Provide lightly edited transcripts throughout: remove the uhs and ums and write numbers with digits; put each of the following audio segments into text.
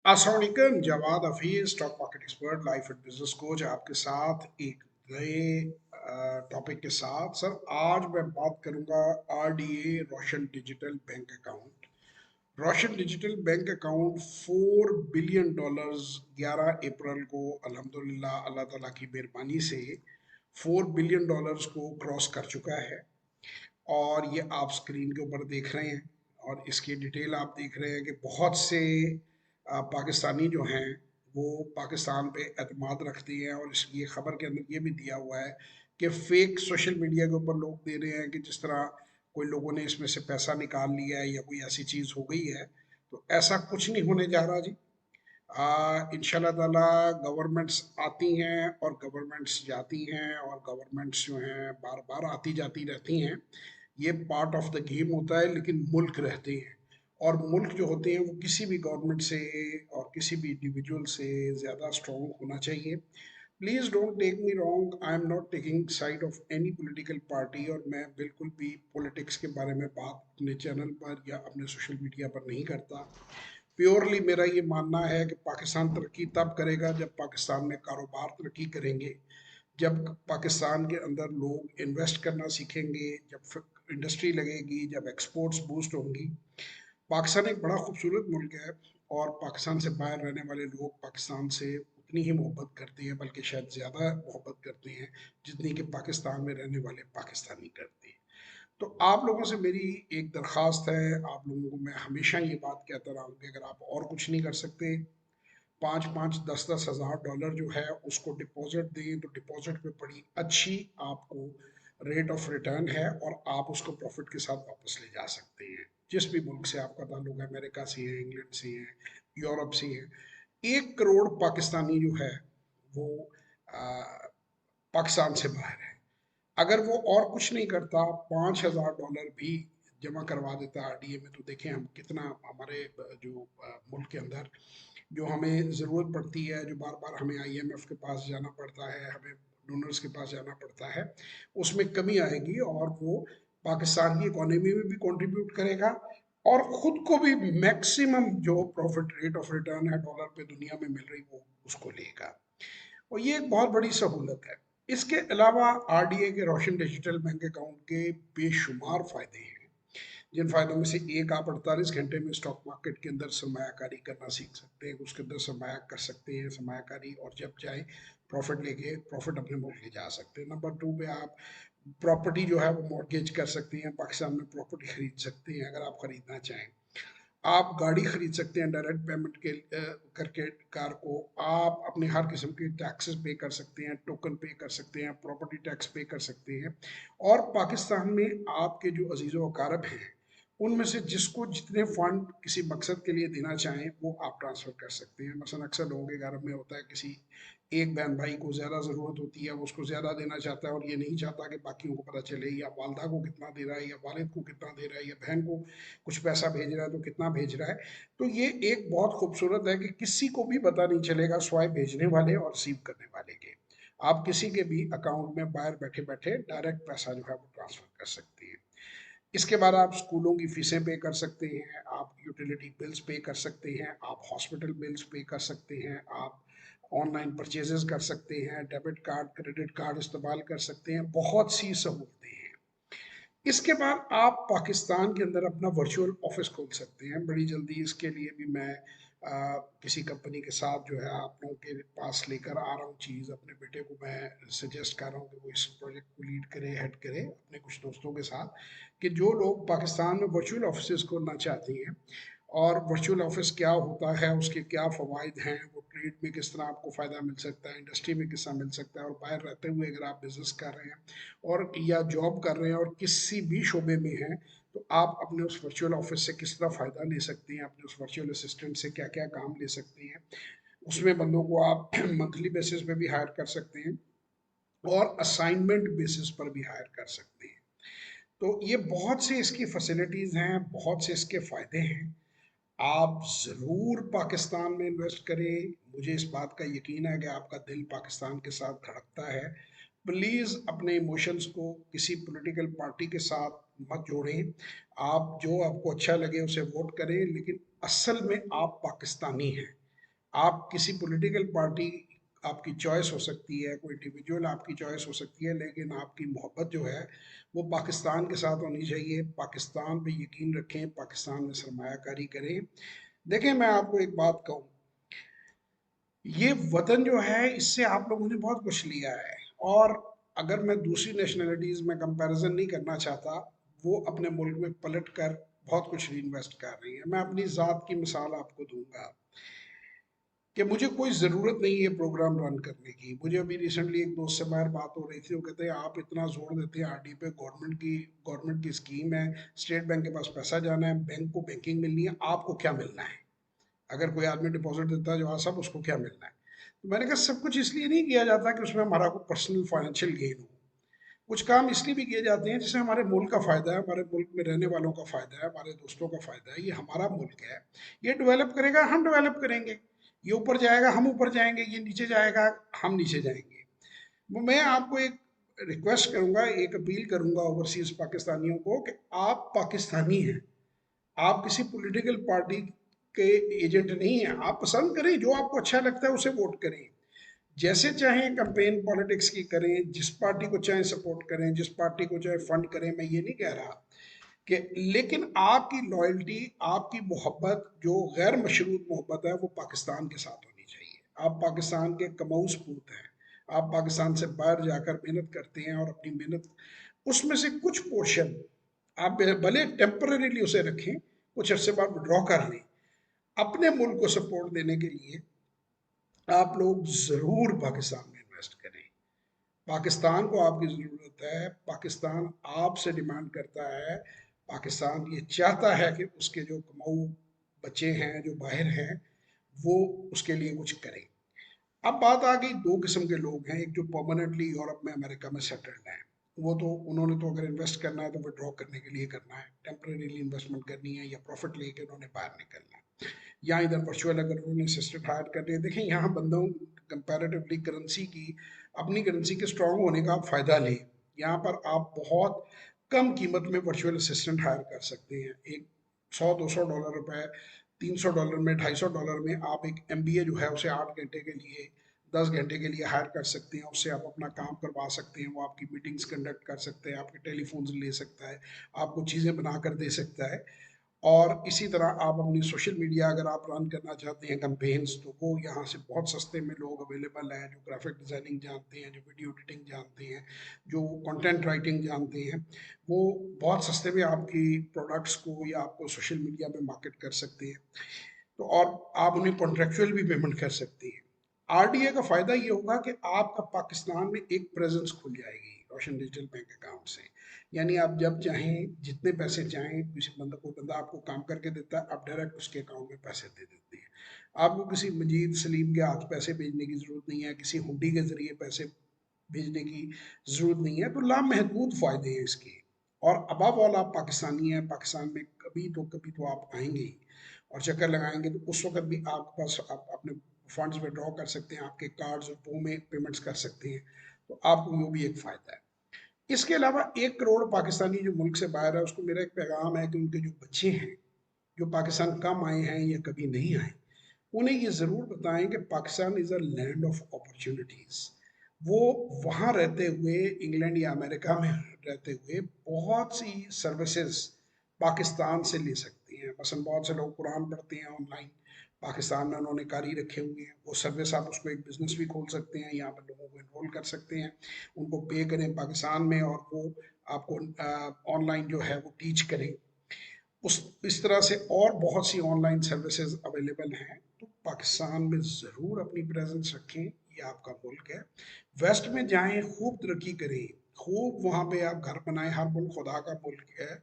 अस्सलाम वालेकुम, Jawad Hafeez stock market expert life and business coach आपके साथ एक नए टॉपिक के साथ। सर, आज मैं बात करूंगा आरडीए रोशन डिजिटल बैंक अकाउंट। रोशन डिजिटल बैंक अकाउंट $4 बिलियन 11 अप्रैल को अल्हम्दुलिल्लाह अल्लाह ताला की मेहरबानी से $4 बिलियन को क्रॉस कर चुका है। और ये आप स्क्रीन के ऊपर देख रहे हैं और इसकी डिटेल आप देख रहे हैं कि बहुत से पाकिस्तानी जो हैं वो पाकिस्तान पे एतमाद रखते हैं। और इस ये खबर के अंदर ये भी दिया हुआ है कि फेक सोशल मीडिया के ऊपर लोग दे रहे हैं कि जिस तरह कोई लोगों ने इसमें से पैसा निकाल लिया है या कोई ऐसी चीज़ हो गई है। तो ऐसा कुछ नहीं होने जा रहा जी। इंशाल्लाह ताला गवर्नमेंट्स आती हैं और गवर्नमेंट्स जाती हैं और गवर्नमेंट्स जो हैं बार बार आती जाती रहती हैं। ये पार्ट ऑफ द गेम होता है, लेकिन मुल्क रहते हैं और मुल्क जो होते हैं वो किसी भी गवर्नमेंट से और किसी भी इंडिविजुअल से ज़्यादा स्ट्रॉन्ग होना चाहिए। Please don't take me wrong, I am not taking side of any political party. और मैं बिल्कुल भी पॉलिटिक्स के बारे में बात अपने चैनल पर या अपने सोशल मीडिया पर नहीं करता। प्योरली मेरा ये मानना है कि पाकिस्तान तरक्की तब करेगा जब पाकिस्तान में कारोबार तरक्की करेंगे, जब पाकिस्तान के अंदर लोग इन्वेस्ट करना सीखेंगे, जब इंडस्ट्री लगेगी, जब एक्सपोर्ट्स बूस्ट होंगी। पाकिस्तान एक बड़ा खूबसूरत मुल्क है और पाकिस्तान से बाहर रहने वाले लोग पाकिस्तान से उतनी ही मोहब्बत करते हैं, बल्कि शायद ज़्यादा मोहब्बत करते हैं जितनी कि पाकिस्तान में रहने वाले पाकिस्तानी करते हैं। तो आप लोगों से मेरी एक दरख्वास्त है, आप लोगों को मैं हमेशा ये बात कहता रहा हूँ कि अगर आप और कुछ नहीं कर सकते, 5-5, 10-10 हज़ार डॉलर जो है उसको डिपॉजिट दें। तो डिपॉजिट पे बड़ी अच्छी आपको रेट ऑफ रिटर्न है और आप उसको प्रॉफिट के साथ वापस ले जा सकते हैं। जिस भी मुल्क से आपका ताल्लुक है, अमेरिका से है, इंग्लैंड से है, यूरोप से है। 1 करोड़ पाकिस्तानी जो है वो आ, पाकिस्तान से बाहर है। अगर वो और कुछ नहीं करता, $5,000 भी जमा करवा देता आरडीए में, तो देखें हम कितना हमारे जो मुल्क के अंदर जो हमें ज़रूरत पड़ती है, जो बार बार हमें आईएमएफ के पास जाना पड़ता है, हमें डोनर्स के पास जाना पड़ता है, उसमें कमी आएगी और वो पाकिस्तान की इकोनॉमी में भी कंट्रीब्यूट करेगा और ख़ुद को भी मैक्सिमम जो प्रॉफिट रेट ऑफ रिटर्न है डॉलर पे दुनिया में मिल रही वो उसको लेगा। और ये एक बहुत बड़ी सहूलत है। इसके अलावा आरडीए के रोशन डिजिटल बैंक अकाउंट के बेशुमार फ़ायदे हैं, जिन फ़ायदों में से एक, आप 48 घंटे में स्टॉक मार्केट के अंदर सरमायाकारी करना सीख सकते हैं, उसके अंदर सरमाया कर सकते हैं सरमायाकारी, और जब चाहे प्रॉफिट लेके प्रॉफिट अपने मुल्क ले जा सकते हैं। नंबर 2 पे आप प्रॉपर्टी जो है वो मॉर्गेज कर सकते हैं, पाकिस्तान में प्रॉपर्टी खरीद सकते हैं अगर आप खरीदना चाहें। आप गाड़ी खरीद सकते हैं डायरेक्ट पेमेंट के करके कार को। आप अपने हर किस्म के टैक्सेस पे कर सकते हैं, टोकन पे कर सकते हैं, प्रॉपर्टी टैक्स पे कर सकते हैं। और पाकिस्तान में आपके जो अजीज़ व अकारब हैं उनमें से जिसको जितने फंड किसी मकसद के लिए देना चाहें वो आप ट्रांसफ़र कर सकते हैं। मसलन अक्सर लोगों के घर में होता है किसी एक बहन भाई को ज़्यादा ज़रूरत होती है, वो उसको ज़्यादा देना चाहता है और ये नहीं चाहता कि बाकियों को पता चले, या वालदा को कितना दे रहा है, या वालिद को कितना दे रहा है, या बहन को कुछ पैसा भेज रहा है तो कितना भेज रहा है। तो ये एक बहुत खूबसूरत है कि किसी को भी पता नहीं चलेगा स्वाय भेजने वाले और रिसीव करने वाले के। आप किसी के भी अकाउंट में बाहर बैठे बैठे डायरेक्ट पैसा जो है वो ट्रांसफ़र कर सकते हैं। इसके बाद आप स्कूलों की फीसें पे कर सकते हैं, आप यूटिलिटी बिल्स पे कर सकते हैं, आप हॉस्पिटल बिल्स पे कर सकते हैं, आप ऑनलाइन परचेजेस कर सकते हैं, डेबिट कार्ड क्रेडिट कार्ड इस्तेमाल कर सकते हैं। बहुत सी सहूलतें हैं। इसके बाद आप पाकिस्तान के अंदर अपना वर्चुअल ऑफिस खोल सकते हैं बड़ी जल्दी। इसके लिए भी मैं किसी कंपनी के साथ जो है आप लोगों के पास लेकर आ रहा हूँ चीज़। अपने बेटे को मैं सजेस्ट कर रहा हूँ कि वो इस प्रोजेक्ट को लीड करे, हेड करे अपने कुछ दोस्तों के साथ, कि जो लोग पाकिस्तान में वर्चुअल ऑफिस खोलना चाहते हैं। और वर्चुअल ऑफिस क्या होता है, उसके क्या फ़वाइद हैं, वो ट्रेड में किस तरह आपको फ़ायदा मिल सकता है, इंडस्ट्री में किस तरह मिल सकता है, और बाहर रहते हुए अगर आप बिज़नेस कर रहे हैं और या जॉब कर रहे हैं और किसी भी शोबे में हैं, तो आप अपने उस वर्चुअल ऑफिस से किस तरह फ़ायदा ले सकते हैं, अपने उस वर्चुअल असिस्टेंट से क्या क्या काम ले सकते हैं। उसमें बंदों को आप मंथली बेसिस पे भी हायर कर सकते हैं और असाइनमेंट बेसिस पर भी हायर कर सकते हैं। तो ये बहुत से इसकी फैसिलिटीज़ हैं, बहुत से इसके फ़ायदे हैं। आप ज़रूर पाकिस्तान में इन्वेस्ट करें। मुझे इस बात का यकीन है कि आपका दिल पाकिस्तान के साथ धड़कता है। प्लीज़ अपने इमोशंस को किसी पॉलिटिकल पार्टी के साथ मत जोड़ें। आप जो आपको अच्छा लगे उसे वोट करें, लेकिन असल में आप पाकिस्तानी हैं। आप किसी पॉलिटिकल पार्टी आपकी चॉइस हो सकती है, कोई इंडिविजुअल आपकी चॉइस हो सकती है, लेकिन आपकी मोहब्बत जो है वो पाकिस्तान के साथ होनी चाहिए। पाकिस्तान पे यकीन रखें, पाकिस्तान में सरमायाकारी करें। देखें, मैं आपको एक बात कहूँ, ये वतन जो है इससे आप लोगों ने बहुत कुछ लिया है। और अगर मैं दूसरी नेशनलिटीज़ में कंपैरिजन नहीं करना चाहता, वो अपने मुल्क में पलट कर बहुत कुछ इन्वेस्ट कर रही है। मैं अपनी ज़ात की मिसाल आपको दूंगा कि मुझे कोई ज़रूरत नहीं है प्रोग्राम रन करने की। मुझे अभी रिसेंटली एक दोस्त से बाहर बात हो रही थी, वो कहते हैं आप इतना जोर देते हैं आरडी पे, गवर्नमेंट की स्कीम है, स्टेट बैंक के पास पैसा जाना है, बैंक को बैंकिंग मिलनी है, आपको क्या मिलना है? अगर कोई आदमी डिपॉजिट देता है जो आज, सब उसको क्या मिलना है? तो मैंने कहा सब कुछ इसलिए नहीं किया जाता कि उसमें हमारा कोई पर्सनल फाइनेंशियल गेन हो। कुछ काम इसलिए भी किए जाते हैं जिससे हमारे मुल्क का फायदा है, हमारे मुल्क में रहने वालों का फायदा है, हमारे दोस्तों का फायदा है। ये हमारा मुल्क है, ये डेवलप करेगा, हम डेवलप करेंगे। ये ऊपर जाएगा, हम ऊपर जाएंगे। ये नीचे जाएगा, हम नीचे जाएंगे। वो मैं आपको एक रिक्वेस्ट करूंगा, एक अपील करूंगा ओवरसीज पाकिस्तानियों को कि आप पाकिस्तानी हैं, आप किसी पॉलिटिकल पार्टी के एजेंट नहीं हैं। आप पसंद करें, जो आपको अच्छा लगता है उसे वोट करें, जैसे चाहें कंपेन पॉलिटिक्स की करें, जिस पार्टी को चाहे सपोर्ट करें, जिस पार्टी को चाहे फंड करें। मैं ये नहीं कह रहा कि, लेकिन आपकी लॉयल्टी, आपकी मोहब्बत जो गैर मशरूत मोहब्बत है, वो पाकिस्तान के साथ होनी चाहिए। आप पाकिस्तान के कमाऊ सपूत हैं, आप पाकिस्तान से बाहर जाकर मेहनत करते हैं, और अपनी मेहनत उसमें से कुछ पोर्शन आप भले टेम्पररीली उसे रखें, कुछ अरसे बाद विड्रॉ कर लें। अपने मुल्क को सपोर्ट देने के लिए आप लोग ज़रूर पाकिस्तान में इन्वेस्ट करें। पाकिस्तान को आपकी ज़रूरत है, पाकिस्तान आपसे डिमांड करता है, पाकिस्तान ये चाहता है कि उसके जो कमाऊ बच्चे हैं जो बाहर हैं, वो उसके लिए कुछ करें। अब बात आ गई, दो किस्म के लोग हैं, एक जो परमानेंटली यूरोप में, अमेरिका में सेटल्ड हैं। वो तो, उन्होंने तो अगर इन्वेस्ट करना है तो विड्रॉ करने के लिए करना है, टेम्परेरीली इन्वेस्टमेंट करनी है, या प्रॉफिट लेके उन्होंने बाहर निकलना है, या इधर वर्चुअल अगर उन्होंने असिस्टेंट हायर करनी है। देखें, यहाँ बंदों कंपैरेटिवली करेंसी की, अपनी करेंसी के स्ट्रांग होने का आप फायदा लें। यहाँ पर आप बहुत कम कीमत में वर्चुअल असिस्टेंट हायर कर सकते हैं। एक $100-200 रुपए, $300 में, $250 में आप एक एमबीए जो है उसे 8 घंटे के लिए, 10 घंटे के लिए हायर कर सकते हैं। उससे आप अपना काम करवा सकते हैं, वो आपकी मीटिंग्स कंडक्ट कर सकते हैं, आपके टेलीफोन ले सकता है, आपको चीज़ें बना कर दे सकता है। और इसी तरह आप अपनी सोशल मीडिया अगर आप रन करना चाहते हैं कैंपेन्स, तो वो यहाँ से बहुत सस्ते में लोग अवेलेबल हैं, जो ग्राफिक डिज़ाइनिंग जानते हैं, जो वीडियो एडिटिंग जानते हैं, जो कंटेंट राइटिंग जानते हैं, वो बहुत सस्ते में आपकी प्रोडक्ट्स को या आपको सोशल मीडिया पे मार्केट कर सकते हैं। तो और आप उन्हें कॉन्ट्रेक्चुअल भी पेमेंट कर सकते हैं। आरडीए का फायदा ये होगा कि आपका पाकिस्तान में एक प्रेजेंस खुल जाएगी रोशन डिजिटल बैंक अकाउंट से। यानी आप जब चाहें, जितने पैसे चाहें, किसी बंदा, कोई बंदा आपको काम करके देता है, आप डायरेक्ट उसके अकाउंट में पैसे दे देते हैं। आपको किसी मजीद सलीम के हाथ पैसे भेजने की जरूरत नहीं है, किसी हुंडी के जरिए पैसे भेजने की जरूरत नहीं है। तो लामहदूद फायदे हैं इसके। और अबव ऑल आप पाकिस्तानी हैं, पाकिस्तान में कभी तो आप आएंगे ही, और चक्कर लगाएंगे, तो उस वक्त भी आपके पास आप अपने फंड्स विड्रॉ कर सकते हैं, आपके कार्ड्स और वो में पेमेंट्स कर सकते हैं। तो आपको वो भी एक फ़ायदा है। इसके अलावा 1 करोड़ पाकिस्तानी जो मुल्क से बाहर है, उसको मेरा एक पैगाम है कि उनके जो बच्चे हैं, जो पाकिस्तान कम आए हैं या कभी नहीं आए, उन्हें ये ज़रूर बताएं कि Pakistan is a land of opportunities. वो वहाँ रहते हुए, इंग्लैंड या अमेरिका में रहते हुए, बहुत सी सर्विसेज पाकिस्तान से ले सकते हैं। मसलन बहुत से लोग कुरान पढ़ते हैं ऑनलाइन, पाकिस्तान में उन्होंने कारी रखे हुए हैं, वो सर्विस आप उसको एक बिज़नेस भी खोल सकते हैं, यहाँ पर लोगों को इन्वॉल्व कर सकते हैं, उनको पे करें पाकिस्तान में, और वो आपको ऑनलाइन जो है वो टीच करें। उस इस तरह से और बहुत सी ऑनलाइन सर्विसेज अवेलेबल हैं। तो पाकिस्तान में ज़रूर अपनी प्रेजेंस रखें, ये आपका मुल्क है। वेस्ट में जाएं, खूब तरक्की करें, खूब वहाँ पे आप घर बनाएं। हर मुल्क खुदा का मुल्क है,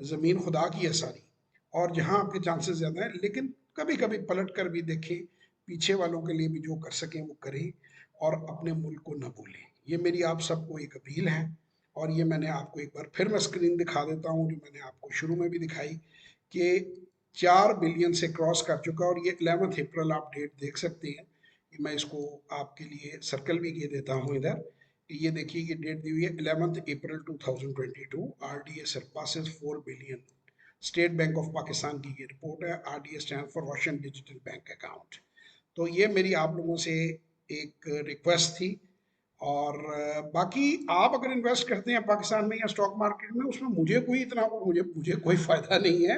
ज़मीन खुदा की है सारी, और जहाँ आपके चांसेस ज़्यादा हैं। लेकिन कभी कभी पलट कर भी देखें, पीछे वालों के लिए भी जो कर सकें वो करें, और अपने मुल्क को न भूलें। ये मेरी आप सबको एक अपील है। और ये मैंने आपको एक बार फिर मैं स्क्रीन दिखा देता हूँ, जो मैंने आपको शुरू में भी दिखाई, कि 4 बिलियन से क्रॉस कर चुका। और ये 11 अप्रैल आप डेट देख सकते हैं, कि मैं इसको आपके लिए सर्कल भी किए देता हूँ इधर, कि ये देखिए, ये डेट दी हुई है 11 अप्रैल 2022। RDA surpasses 4 billion. State bank of Pakistan की ये रिपोर्ट है। RDA stand for Russian digital bank account. तो ये मेरी आप लोगों से एक रिक्वेस्ट थी। और बाकी आप अगर इन्वेस्ट करते हैं पाकिस्तान में या स्टॉक मार्केट में, उसमें मुझे कोई इतना मुझे मुझे कोई फायदा नहीं है।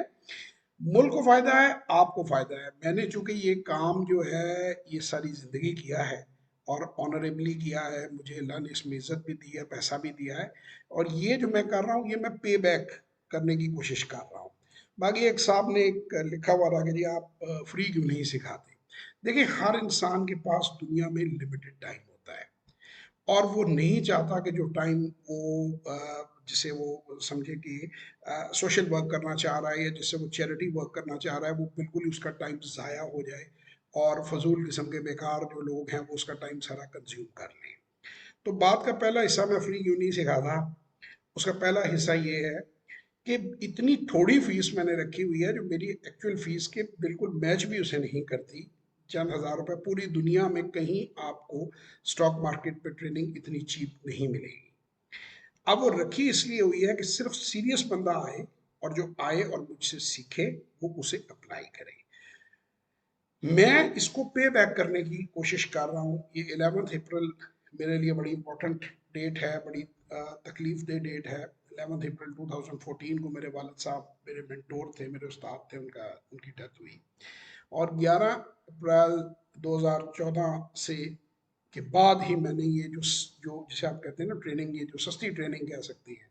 मुल्क को फायदा है, आपको फायदा है। मैंने चूंकि ये काम जो है ये सारी जिंदगी किया है और ऑनरेबली किया है, मुझे अल्लाह ने इसमें इज्जत भी दी है, पैसा भी दिया है, और ये जो मैं कर रहा हूँ ये मैं पे बैक करने की कोशिश कर रहा हूँ। बाकी एक साहब ने एक लिखा हुआ था कि जी आप फ्री क्यों नहीं सिखाते। देखिए, हर इंसान के पास दुनिया में लिमिटेड टाइम होता है, और वो नहीं चाहता कि जो टाइम वो जिसे वो समझे कि सोशल वर्क करना चाह रहा है या जिससे वो चैरिटी वर्क करना चाह रहा है, वो बिल्कुल ही उसका टाइम ज़ाया हो जाए और फजूल किस्म के बेकार जो लोग हैं वो उसका टाइम सारा कंज्यूम कर लें। तो बात का पहला हिस्सा मैं फ्री क्यों नहीं सिखा था, उसका पहला हिस्सा ये है कि इतनी थोड़ी फीस मैंने रखी हुई है जो मेरी एक्चुअल फीस के बिल्कुल मैच भी उसे नहीं करती। चंद हज़ार रुपए, पूरी दुनिया में कहीं आपको स्टॉक मार्केट पे ट्रेनिंग इतनी चीप नहीं मिलेगी। अब वो रखी इसलिए हुई है कि सिर्फ सीरियस बंदा आए, और जो आए और मुझसे सीखे वो उसे अप्लाई करे। मैं इसको पे बैक करने की कोशिश कर रहा हूँ। ये 11 अप्रैल मेरे लिए बड़ी इंपॉर्टेंट डेट है, बड़ी तकलीफ दे डेट है। 11 अप्रैल 2014 को मेरे वालिद साहब मेरे मेंटोर थे, मेरे उस्ताद थे, उनकी डेथ हुई। और 11 अप्रैल 2014 से के बाद ही मैंने ये जो जो जिसे आप कहते हैं ना ट्रेनिंग, ये जो सस्ती ट्रेनिंग कह सकती हैं,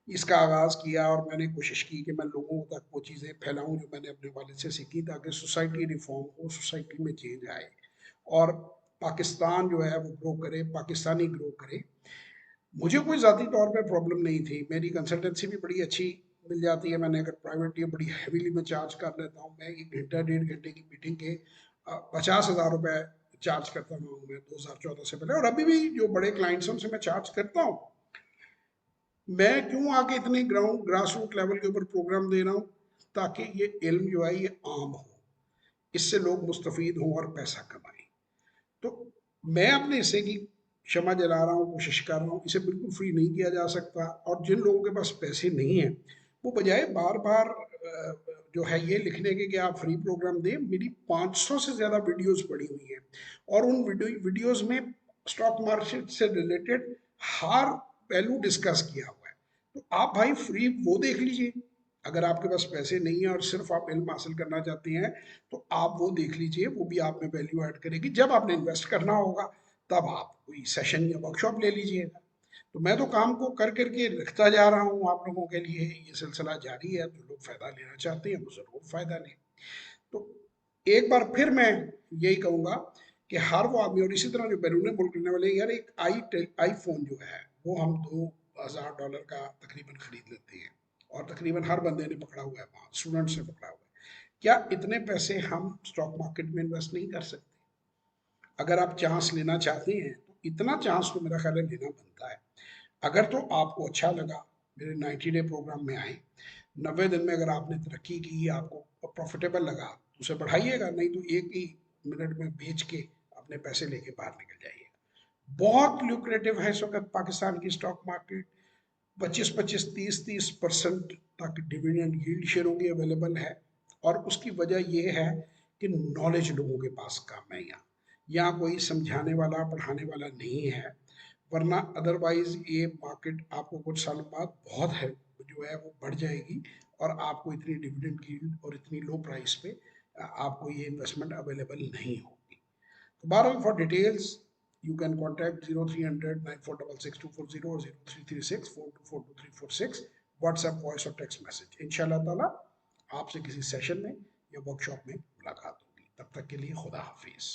इसका आगाज़ किया। और मैंने कोशिश की कि मैं लोगों तक वो चीज़ें फैलाऊं जो मैंने अपने वालिद से सीखी, ताकि सोसाइटी रिफॉर्म हो, सोसाइटी में चेंज आए और पाकिस्तान जो है वो ग्रो करे, पाकिस्तानी ग्रो करे। मुझे कोई ज़ाती तौर पे प्रॉब्लम नहीं थी, मेरी कंसल्टेंसी भी बड़ी अच्छी मिल जाती है। मैंने अगर प्राइवेट या बड़ी हैवीली में चार्ज कर लेता हूँ, मैं 1 घंटा 1.5 घंटे की मीटिंग के 50,000 रुपये चार्ज करता हूँ मैं 2014 से पहले, और अभी भी जो बड़े क्लाइंट्स हैं उनसे मैं चार्ज करता हूँ। मैं क्यों आके इतने ग्राउंड ग्रास रूट लेवल के ऊपर प्रोग्राम दे रहा हूँ, ताकि ये इल्म जो है ये आम हो, इससे लोग मुस्तफ़ीद हों और पैसा कमाएं। तो मैं अपने हिस्से की क्षमा जला रहा हूँ, कोशिश कर रहा हूँ, इसे बिल्कुल फ्री नहीं किया जा सकता। और जिन लोगों के पास पैसे नहीं हैं, वो बजाय बार बार जो है ये लिखने के कि आप फ्री प्रोग्राम दें, मेरी 500 से ज़्यादा वीडियोस पड़ी हुई हैं, और उन वीडियोस में स्टॉक मार्केट से रिलेटेड हर पहलू डिस्कस किया हुआ है। तो आप भाई फ्री वो देख लीजिए। अगर आपके पास पैसे नहीं है और सिर्फ आप इल्म हासिल करना चाहते हैं, तो आप वो देख लीजिए, वो भी आप में वैल्यू ऐड करेगी। जब आपने इन्वेस्ट करना होगा तब आप कोई सेशन या वर्कशॉप ले लीजिएगा। तो मैं तो काम को कर करके रखता जा रहा हूँ आप लोगों के लिए, ये सिलसिला जारी है। जो लोग फ़ायदा लेना चाहते हैं वो ज़रूर फ़ायदा लें। तो एक बार फिर मैं यही कहूँगा कि हर वो आदमी, और इसी तरह जो बैरून मुल्क रहने वाले, यार एक आईफोन जो है वो हम $2,000 का तकरीबन खरीद लेते हैं, और तकरीबन हर बंदे ने पकड़ा हुआ है, वहाँ स्टूडेंट्स ने पकड़ा हुआ है। क्या इतने पैसे हम स्टॉक मार्केट में इन्वेस्ट नहीं कर सकते? अगर आप चांस लेना चाहते हैं तो इतना चांस तो मेरा ख्याल है लेना बनता है। अगर तो आपको अच्छा लगा, मेरे 90 डे प्रोग्राम में आए, 90 दिन में अगर आपने तरक्की की, आपको प्रॉफिटेबल लगा, तो उसे बढ़ाइएगा, नहीं तो एक ही मिनट में बेच के अपने पैसे लेके बाहर निकल जाइएगा। बहुत ल्यूक्रेटिव है इस वक्त पाकिस्तान की स्टॉक मार्केट। 25-25, 30-30% तक डिविडेंड यील्ड शेयरों की अवेलेबल है। और उसकी वजह यह है कि नॉलेज लोगों के पास कम है। यहाँ कोई समझाने वाला पढ़ाने वाला नहीं है। वरना अदरवाइज ये मार्केट आपको कुछ सालों बाद बहुत है जो है वो बढ़ जाएगी, और आपको इतनी डिविडेंड यील्ड और इतनी लो प्राइस पे आपको ये इन्वेस्टमेंट अवेलेबल नहीं होगी। तो बहरहाल, for details you can contact 0300 9466 240 or 0336 4242346, WhatsApp voice और टेक्स्ट मैसेज। इंशाल्लाह ताला आपसे किसी सेशन में या वर्कशॉप में मुलाकात होगी। तब तक के लिए खुदा हाफिज।